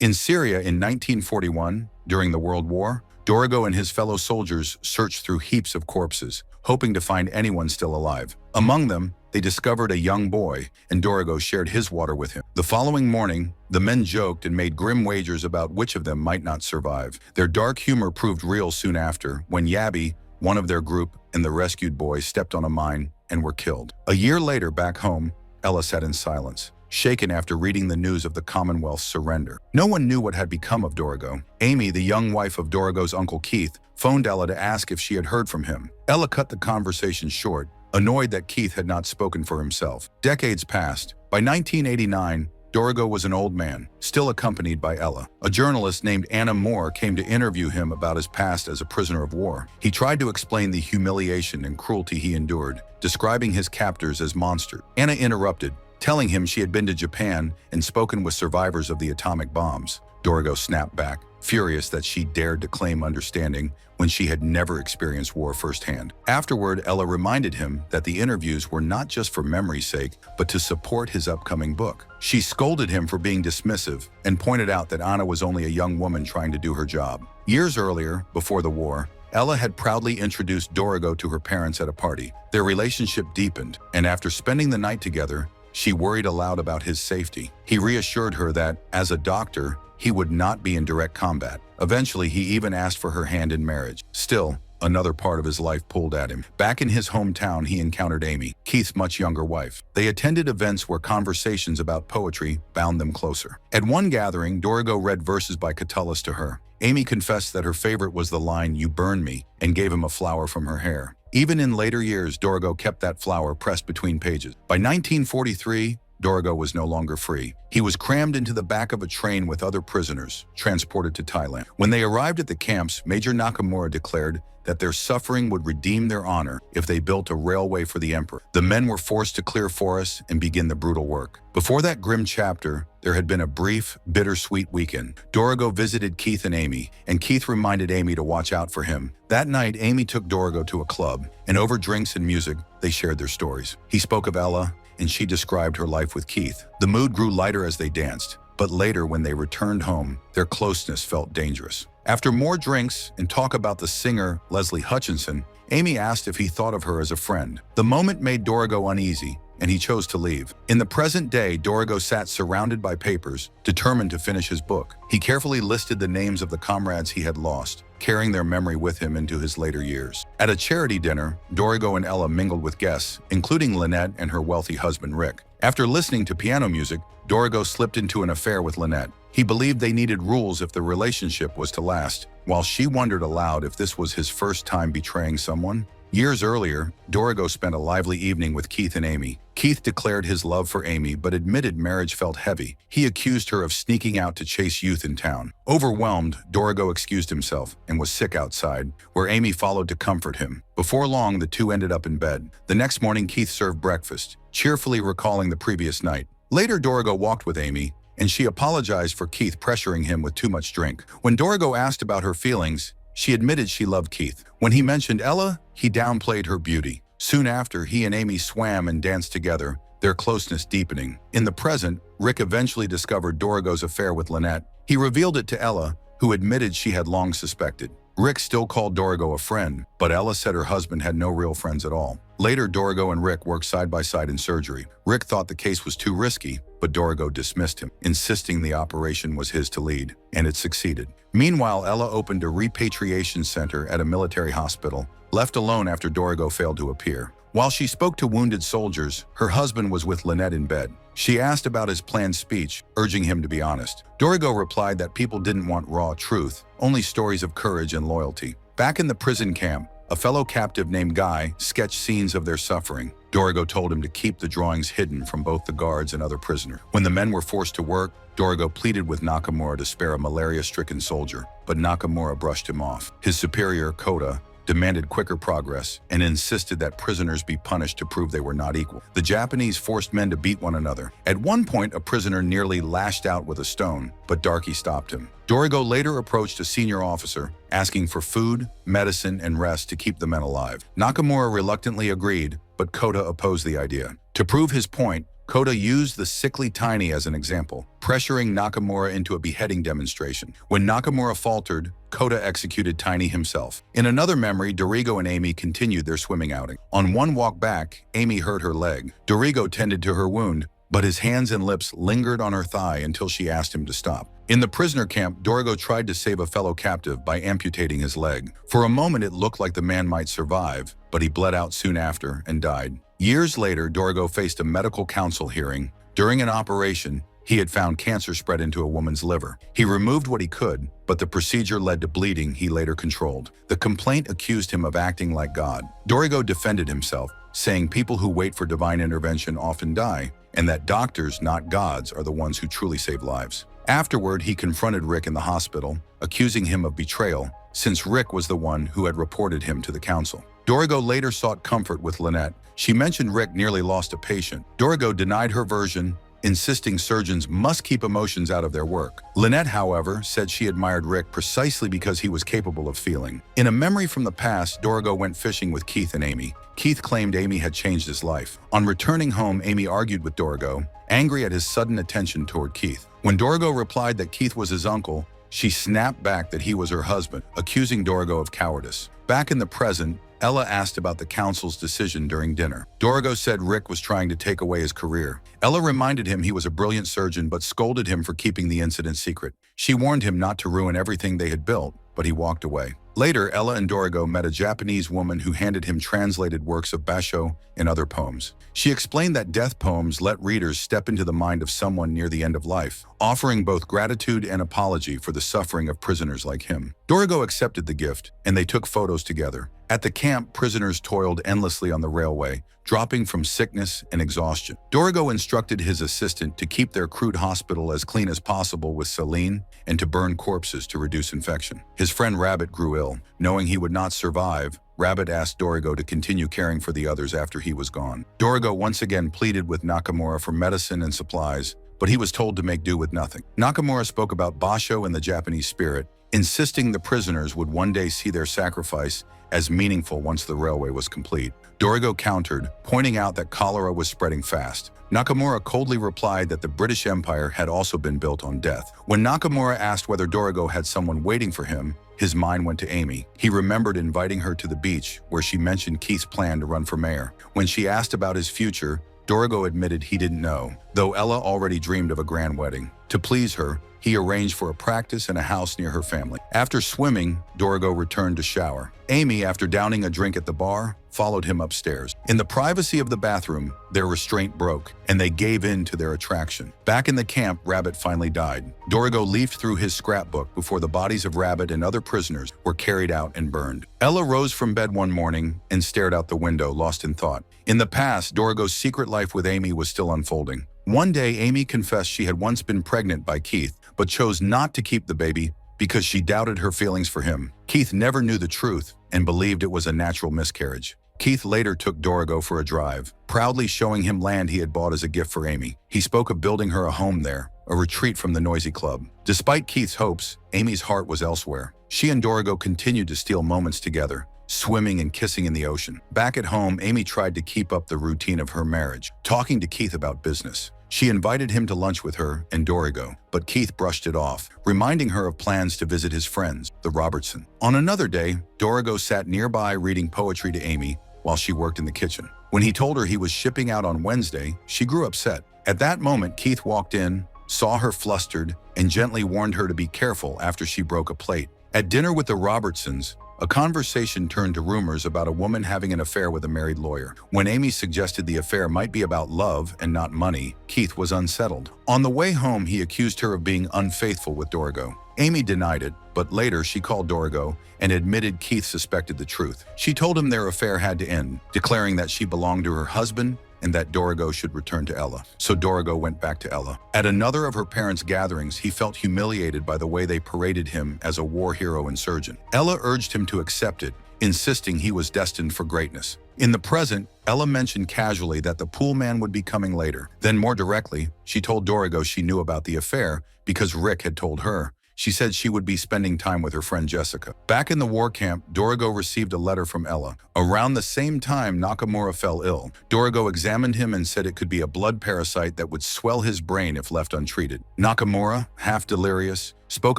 In Syria in 1941, during the World War, Dorigo and his fellow soldiers searched through heaps of corpses, hoping to find anyone still alive. Among them, they discovered a young boy, and Dorigo shared his water with him. The following morning, the men joked and made grim wagers about which of them might not survive. Their dark humor proved real soon after, when Yabi, one of their group, and the rescued boy stepped on a mine and were killed. A year later, back home, Ella sat in silence, shaken after reading the news of the Commonwealth's surrender. No one knew what had become of Dorigo. Amy, the young wife of Dorigo's uncle Keith, phoned Ella to ask if she had heard from him. Ella cut the conversation short, annoyed that Keith had not spoken for himself. Decades passed. By 1989, Dorigo was an old man, still accompanied by Ella. A journalist named Anna Moore came to interview him about his past as a prisoner of war. He tried to explain the humiliation and cruelty he endured, describing his captors as monsters. Anna interrupted, telling him she had been to Japan and spoken with survivors of the atomic bombs. Dorigo snapped back, furious that she dared to claim understanding when she had never experienced war firsthand. Afterward, Ella reminded him that the interviews were not just for memory's sake, but to support his upcoming book. She scolded him for being dismissive and pointed out that Anna was only a young woman trying to do her job. Years earlier, before the war, Ella had proudly introduced Dorigo to her parents at a party. Their relationship deepened, and after spending the night together, she worried aloud about his safety. He reassured her that, as a doctor, he would not be in direct combat. Eventually, he even asked for her hand in marriage. Still, another part of his life pulled at him. Back in his hometown, he encountered Amy, Keith's much younger wife. They attended events where conversations about poetry bound them closer. At one gathering, Dorigo read verses by Catullus to her. Amy confessed that her favorite was the line, "You burn me," and gave him a flower from her hair. Even in later years, Dorigo kept that flower pressed between pages. By 1943, Dorigo was no longer free. He was crammed into the back of a train with other prisoners, transported to Thailand. When they arrived at the camps, Major Nakamura declared that their suffering would redeem their honor if they built a railway for the emperor. The men were forced to clear forests and begin the brutal work. Before that grim chapter, there had been a brief, bittersweet weekend. Dorigo visited Keith and Amy, and Keith reminded Amy to watch out for him. That night, Amy took Dorigo to a club, and over drinks and music, they shared their stories. He spoke of Ella, and she described her life with Keith. The mood grew lighter as they danced, but later when they returned home, their closeness felt dangerous. After more drinks and talk about the singer Leslie Hutchinson, Amy asked if he thought of her as a friend. The moment made Dorigo uneasy, and he chose to leave. In the present day, Dorigo sat surrounded by papers, determined to finish his book. He carefully listed the names of the comrades he had lost, carrying their memory with him into his later years. At a charity dinner, Dorigo and Ella mingled with guests, including Lynette and her wealthy husband Rick. After listening to piano music, Dorigo slipped into an affair with Lynette. He believed they needed rules if the relationship was to last, while she wondered aloud if this was his first time betraying someone. Years earlier, Dorigo spent a lively evening with Keith and Amy. Keith declared his love for Amy but admitted marriage felt heavy. He accused her of sneaking out to chase youth in town. Overwhelmed, Dorigo excused himself and was sick outside, where Amy followed to comfort him. Before long, the two ended up in bed. The next morning, Keith served breakfast, cheerfully recalling the previous night. Later, Dorigo walked with Amy, and she apologized for Keith pressuring him with too much drink. When Dorigo asked about her feelings, she admitted she loved Keith. When he mentioned Ella, he downplayed her beauty. Soon after, he and Amy swam and danced together, their closeness deepening. In the present, Rick eventually discovered Dorigo's affair with Lynette. He revealed it to Ella, who admitted she had long suspected. Rick still called Dorigo a friend, but Ella said her husband had no real friends at all. Later, Dorigo and Rick worked side by side in surgery. Rick thought the case was too risky, but Dorigo dismissed him, insisting the operation was his to lead, and it succeeded. Meanwhile, Ella opened a repatriation center at a military hospital, left alone after Dorigo failed to appear. While she spoke to wounded soldiers, her husband was with Lynette in bed. She asked about his planned speech, urging him to be honest. Dorigo replied that people didn't want raw truth, only stories of courage and loyalty. Back in the prison camp, a fellow captive named Guy sketched scenes of their suffering. Dorigo told him to keep the drawings hidden from both the guards and other prisoners. When the men were forced to work, Dorigo pleaded with Nakamura to spare a malaria-stricken soldier, but Nakamura brushed him off. His superior, Kota, demanded quicker progress and insisted that prisoners be punished to prove they were not equal. The Japanese forced men to beat one another. At one point, a prisoner nearly lashed out with a stone, but Darky stopped him. Dorigo later approached a senior officer, asking for food, medicine, and rest to keep the men alive. Nakamura reluctantly agreed, but Kota opposed the idea. To prove his point, Kota used the sickly Tiny as an example, pressuring Nakamura into a beheading demonstration. When Nakamura faltered, Kota executed Tiny himself. In another memory, Dorigo and Amy continued their swimming outing. On one walk back, Amy hurt her leg. Dorigo tended to her wound, but his hands and lips lingered on her thigh until she asked him to stop. In the prisoner camp, Dorigo tried to save a fellow captive by amputating his leg. For a moment, it looked like the man might survive, but he bled out soon after and died. Years later, Dorigo faced a medical council hearing. During an operation, he had found cancer spread into a woman's liver. He removed what he could, but the procedure led to bleeding he later controlled. The complaint accused him of acting like God. Dorigo defended himself, saying people who wait for divine intervention often die, and that doctors, not gods, are the ones who truly save lives. Afterward, he confronted Rick in the hospital, accusing him of betrayal, since Rick was the one who had reported him to the council. Dorigo later sought comfort with Lynette. She mentioned Rick nearly lost a patient. Dorigo denied her version, insisting surgeons must keep emotions out of their work. Lynette, however, said she admired Rick precisely because he was capable of feeling. In a memory from the past, Dorigo went fishing with Keith and Amy. Keith claimed Amy had changed his life. On returning home, Amy argued with Dorigo, angry at his sudden attention toward Keith. When Dorigo replied that Keith was his uncle, she snapped back that he was her husband, accusing Dorigo of cowardice. Back in the present, Ella asked about the council's decision during dinner. Dorigo said Rick was trying to take away his career. Ella reminded him he was a brilliant surgeon but scolded him for keeping the incident secret. She warned him not to ruin everything they had built, but he walked away. Later, Ella and Dorigo met a Japanese woman who handed him translated works of Basho and other poems. She explained that death poems let readers step into the mind of someone near the end of life, offering both gratitude and apology for the suffering of prisoners like him. Dorigo accepted the gift, and they took photos together. At the camp, prisoners toiled endlessly on the railway, dropping from sickness and exhaustion. Dorigo instructed his assistant to keep their crude hospital as clean as possible with saline and to burn corpses to reduce infection. His friend Rabbit grew ill. Knowing he would not survive, Rabbit asked Dorigo to continue caring for the others after he was gone. Dorigo once again pleaded with Nakamura for medicine and supplies, but he was told to make do with nothing. Nakamura spoke about Basho and the Japanese spirit, insisting the prisoners would one day see their sacrifice as meaningful once the railway was complete. Dorigo countered, pointing out that cholera was spreading fast. Nakamura coldly replied that the British Empire had also been built on death. When Nakamura asked whether Dorigo had someone waiting for him, his mind went to Amy. He remembered inviting her to the beach, where she mentioned Keith's plan to run for mayor. When she asked about his future, Dorigo admitted he didn't know, though Ella already dreamed of a grand wedding. To please her, he arranged for a practice in a house near her family. After swimming, Dorigo returned to shower. Amy, after downing a drink at the bar, followed him upstairs. In the privacy of the bathroom, their restraint broke, and they gave in to their attraction. Back in the camp, Rabbit finally died. Dorigo leafed through his scrapbook before the bodies of Rabbit and other prisoners were carried out and burned. Ella rose from bed one morning and stared out the window, lost in thought. In the past, Dorigo's secret life with Amy was still unfolding. One day, Amy confessed she had once been pregnant by Keith, but chose not to keep the baby because she doubted her feelings for him. Keith never knew the truth and believed it was a natural miscarriage. Keith later took Dorigo for a drive, proudly showing him land he had bought as a gift for Amy. He spoke of building her a home there, a retreat from the noisy club. Despite Keith's hopes, Amy's heart was elsewhere. She and Dorigo continued to steal moments together, swimming and kissing in the ocean. Back at home, Amy tried to keep up the routine of her marriage, talking to Keith about business. She invited him to lunch with her and Dorigo, but Keith brushed it off, reminding her of plans to visit his friends, the Robertson. On another day, Dorigo sat nearby reading poetry to Amy while she worked in the kitchen. When he told her he was shipping out on Wednesday, she grew upset. At that moment, Keith walked in, saw her flustered, and gently warned her to be careful after she broke a plate. At dinner with the Robertsons, a conversation turned to rumors about a woman having an affair with a married lawyer. When Amy suggested the affair might be about love and not money, Keith was unsettled. On the way home, he accused her of being unfaithful with Dorigo. Amy denied it, but later she called Dorigo and admitted Keith suspected the truth. She told him their affair had to end, declaring that she belonged to her husband and that Dorigo should return to Ella. So Dorigo went back to Ella. At another of her parents' gatherings, he felt humiliated by the way they paraded him as a war hero and surgeon. Ella urged him to accept it, insisting he was destined for greatness. In the present, Ella mentioned casually that the pool man would be coming later. Then more directly, she told Dorigo she knew about the affair because Rick had told her. She said she would be spending time with her friend Jessica. Back in the war camp, Dorigo received a letter from Ella. Around the same time, Nakamura fell ill. Dorigo examined him and said it could be a blood parasite that would swell his brain if left untreated. Nakamura, half delirious, spoke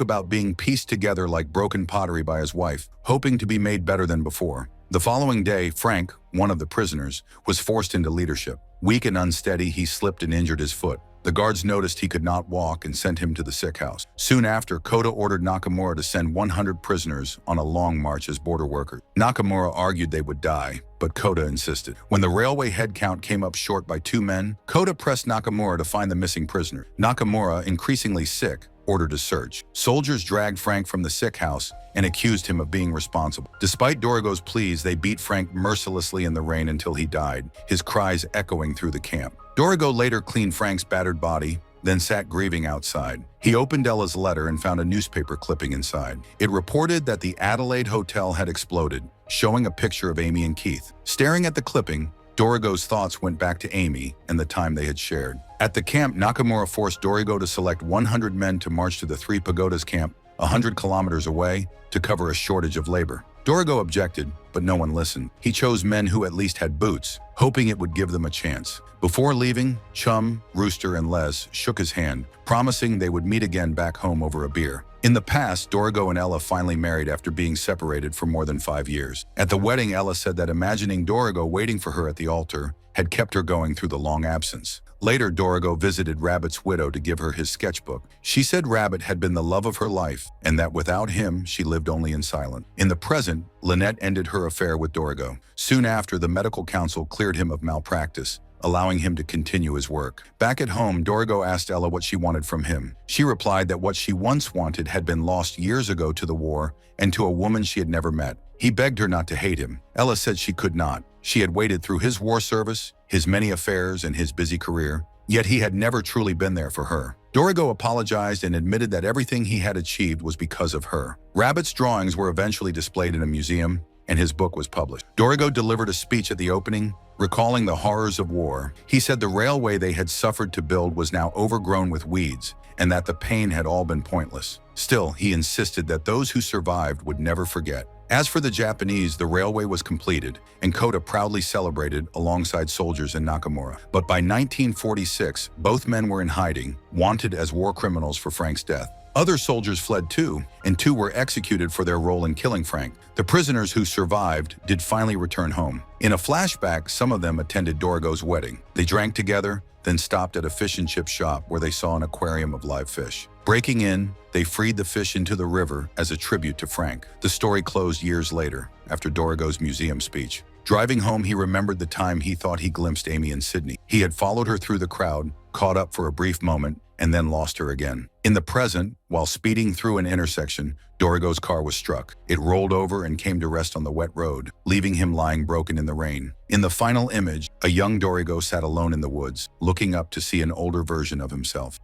about being pieced together like broken pottery by his wife, hoping to be made better than before. The following day, Frank, one of the prisoners, was forced into leadership. Weak and unsteady, he slipped and injured his foot. The guards noticed he could not walk and sent him to the sick house. Soon after, Kota ordered Nakamura to send 100 prisoners on a long march as border workers. Nakamura argued they would die, but Kota insisted. When the railway head count came up short by 2 men, Kota pressed Nakamura to find the missing prisoner. Nakamura, increasingly sick, ordered a search. Soldiers dragged Frank from the sick house and accused him of being responsible. Despite Dorigo's pleas, they beat Frank mercilessly in the rain until he died, his cries echoing through the camp. Dorigo later cleaned Frank's battered body, then sat grieving outside. He opened Ella's letter and found a newspaper clipping inside. It reported that the Adelaide Hotel had exploded, showing a picture of Amy and Keith. Staring at the clipping, Dorigo's thoughts went back to Amy and the time they had shared. At the camp, Nakamura forced Dorigo to select 100 men to march to the Three Pagodas camp, 100 kilometers away, to cover a shortage of labor. Dorigo objected, but no one listened. He chose men who at least had boots, hoping it would give them a chance. Before leaving, Chum, Rooster, and Les shook his hand, promising they would meet again back home over a beer. In the past, Dorigo and Ella finally married after being separated for more than 5 years. At the wedding, Ella said that imagining Dorigo waiting for her at the altar had kept her going through the long absence. Later, Dorigo visited Rabbit's widow to give her his sketchbook. She said Rabbit had been the love of her life and that without him, she lived only in silence. In the present, Lynette ended her affair with Dorigo. Soon after, the medical council cleared him of malpractice, allowing him to continue his work. Back at home, Dorigo asked Ella what she wanted from him. She replied that what she once wanted had been lost years ago to the war and to a woman she had never met. He begged her not to hate him. Ella said she could not. She had waited through his war service, his many affairs, and his busy career, yet he had never truly been there for her. Dorigo apologized and admitted that everything he had achieved was because of her. Rabbit's drawings were eventually displayed in a museum, and his book was published. Dorigo delivered a speech at the opening, recalling the horrors of war. He said the railway they had suffered to build was now overgrown with weeds, and that the pain had all been pointless. Still, he insisted that those who survived would never forget. As for the Japanese, the railway was completed, and Kota proudly celebrated alongside soldiers and Nakamura. But by 1946, both men were in hiding, wanted as war criminals for Frank's death. Other soldiers fled too, and 2 were executed for their role in killing Frank. The prisoners who survived did finally return home. In a flashback, some of them attended Dorigo's wedding. They drank together, then stopped at a fish and chip shop where they saw an aquarium of live fish. Breaking in, they freed the fish into the river as a tribute to Frank. The story closed years later, after Dorigo's museum speech. Driving home, he remembered the time he thought he glimpsed Amy in Sydney. He had followed her through the crowd, caught up for a brief moment, and then lost her again. In the present, while speeding through an intersection, Dorigo's car was struck. It rolled over and came to rest on the wet road, leaving him lying broken in the rain. In the final image, a young Dorigo sat alone in the woods, looking up to see an older version of himself.